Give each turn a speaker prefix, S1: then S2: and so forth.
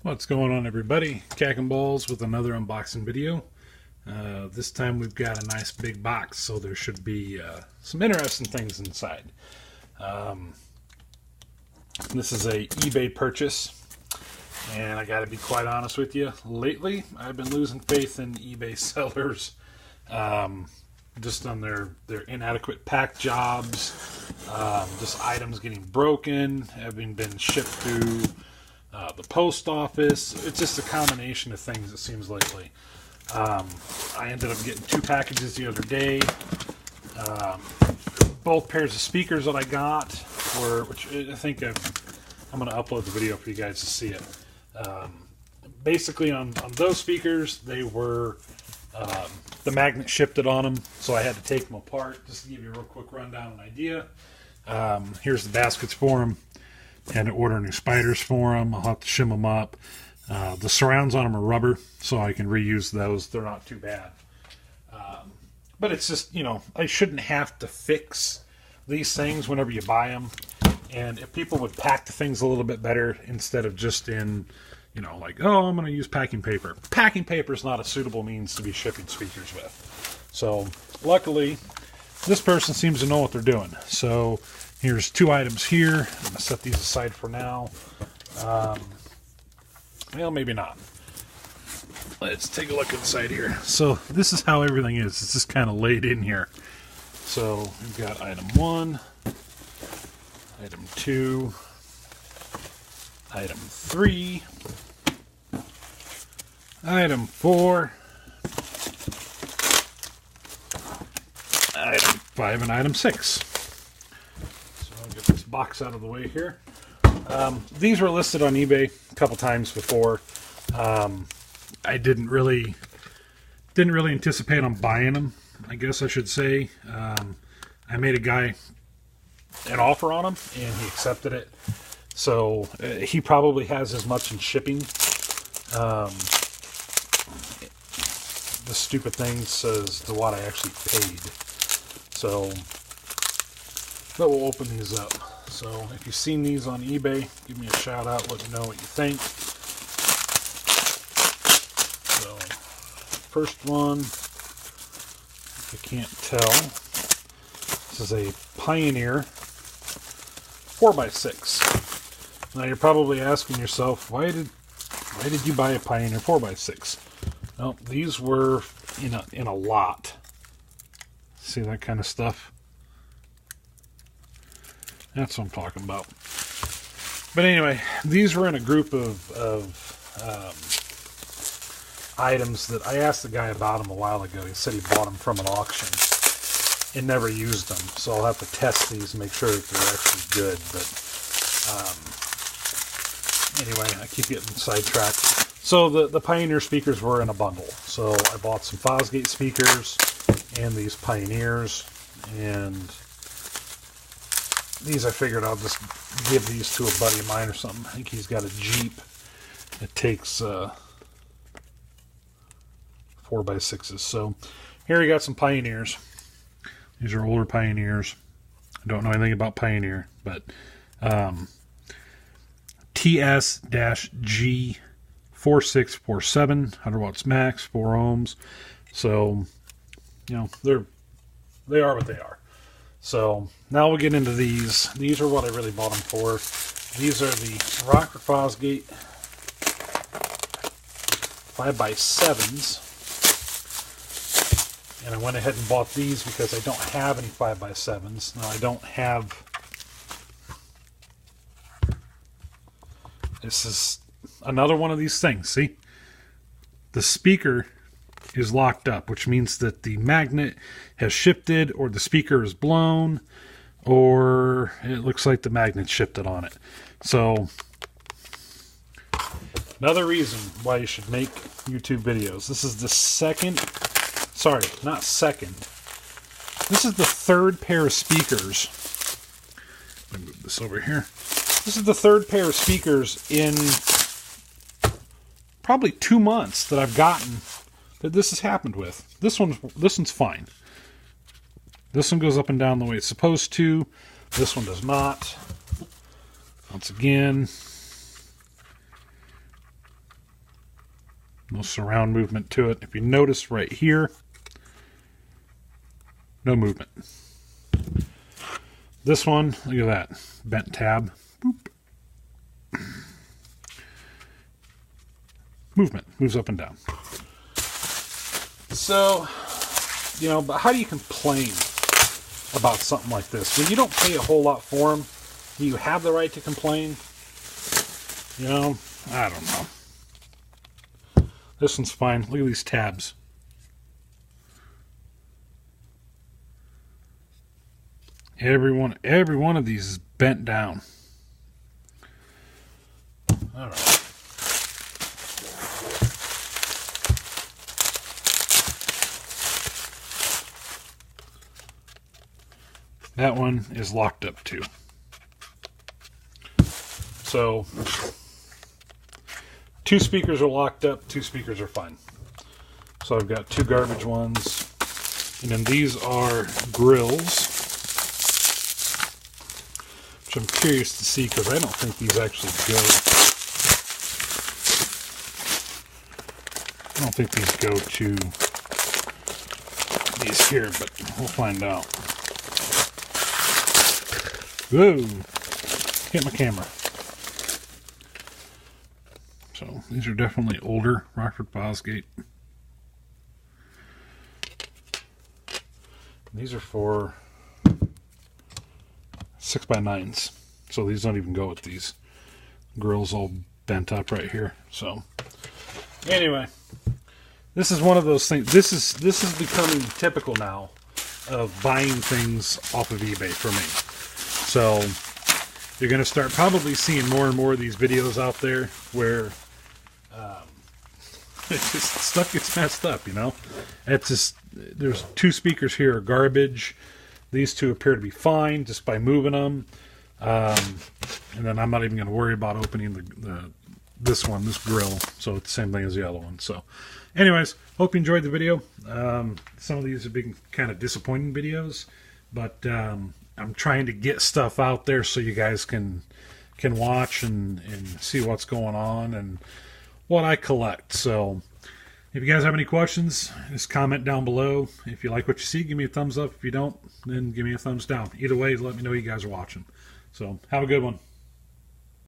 S1: What's going on, everybody? Cack and Balls with another unboxing video. This time we've got a nice big box, so there should be some interesting things inside. This is a eBay purchase, and I gotta be quite honest with you, lately I've been losing faith in eBay sellers, just on their inadequate pack jobs, just items getting broken, having been shipped through the post office. It's just a combination of things, it seems, lately. I ended up getting 2 packages the other day. Both pairs of speakers that I got were, which I think I'm going to upload the video for you guys to see it. Basically, on those speakers, they were, the magnet shifted on them, so I had to take them apart. Just to give you a real quick rundown and idea. Here's the baskets for them. Had to order new spiders for them. I'll have to shim them up. The surrounds on them are rubber, so I can reuse those. They're not too bad. But it's just, you know, I shouldn't have to fix these things whenever you buy them. And if people would pack the things a little bit better instead of just in, you know, like, oh, I'm going to use packing paper. Packing paper is not a suitable means to be shipping speakers with. So, luckily, this person seems to know what they're doing. So, here's 2 items here. I'm going to set these aside for now. Well, maybe not. Let's take a look inside here. So this is how everything is. It's just kind of laid in here. So we've got item 1, item 2, item 3, item 4, item 5, and item 6. I'll get this box out of the way here. These were listed on eBay a couple times before. I didn't really anticipate on buying them, I guess I should say. I made a guy an offer on them, and he accepted it. So he probably has as much in shipping. The stupid thing says to what I actually paid. So, but we'll open these up. So if you've seen these on eBay, give me a shout out, let me know what you think. So, first one, if you can't tell, this is a Pioneer 4x6. Now you're probably asking yourself, why did you buy a Pioneer 4x6? Well, these were in a lot. See that kind of stuff? That's what I'm talking about. But anyway, these were in a group of items that I asked the guy about them a while ago. He said he bought them from an auction and never used them. So I'll have to test these and make sure that they're actually good. But anyway, I keep getting sidetracked. So the Pioneer speakers were in a bundle. So I bought some Fosgate speakers and these Pioneers, and these I figured I'll just give these to a buddy of mine or something. I think he's got a Jeep. It takes 4x6s. So here we got some Pioneers. These are older Pioneers. I don't know anything about Pioneer, but TS-G 4647, 100 watts max, 4 ohms. So, you know, they are what they are. So now we'll get into these. These are what I really bought them for. These are the Rockford Fosgate 5x7s. And I went ahead and bought these because I don't have any 5x7s. Now I don't have... This is another one of these things, see? The speaker is locked up, which means that the magnet has shifted, or the speaker is blown, or it looks like the magnet shifted on it. So, another reason why you should make YouTube videos. This is the this is the 3rd pair of speakers. Let me move this over here. This is the 3rd pair of speakers in probably 2 months that I've gotten that this has happened with. This one's fine. This one goes up and down the way it's supposed to. This one does not. Once again, No surround movement to it. If you notice right here, no movement. This one, look at that. Bent tab. Boop. Movement. Moves up and down. So, you know, but how do you complain about something like this? When you don't pay a whole lot for them, do you have the right to complain? You know, I don't know. This one's fine. Look at these tabs. Every one of these is bent down. All right. That one is locked up too. So, 2 speakers are locked up, 2 speakers are fine. So I've got 2 garbage ones. And then these are grills, which I'm curious to see because I don't think these actually go. I don't think these go to these here, but we'll find out. Whoa! Hit my camera. So these are definitely older Rockford Fosgate. These are for 6x9s. So these don't even go with these grills all bent up right here. So anyway, this is one of those things. This is becoming typical now of buying things off of eBay for me. So you're going to start probably seeing more and more of these videos out there where stuff gets messed up, you know. It's just, there's 2 speakers here are garbage. These 2 appear to be fine just by moving them. And then I'm not even going to worry about opening this grill. So it's the same thing as the other one. So anyways, hope you enjoyed the video. Some of these have been kind of disappointing videos, but I'm trying to get stuff out there so you guys can watch and see what's going on and what I collect. So if you guys have any questions, just comment down below. If you like what you see, give me a thumbs up. If you don't, then give me a thumbs down. Either way, let me know you guys are watching. So have a good one.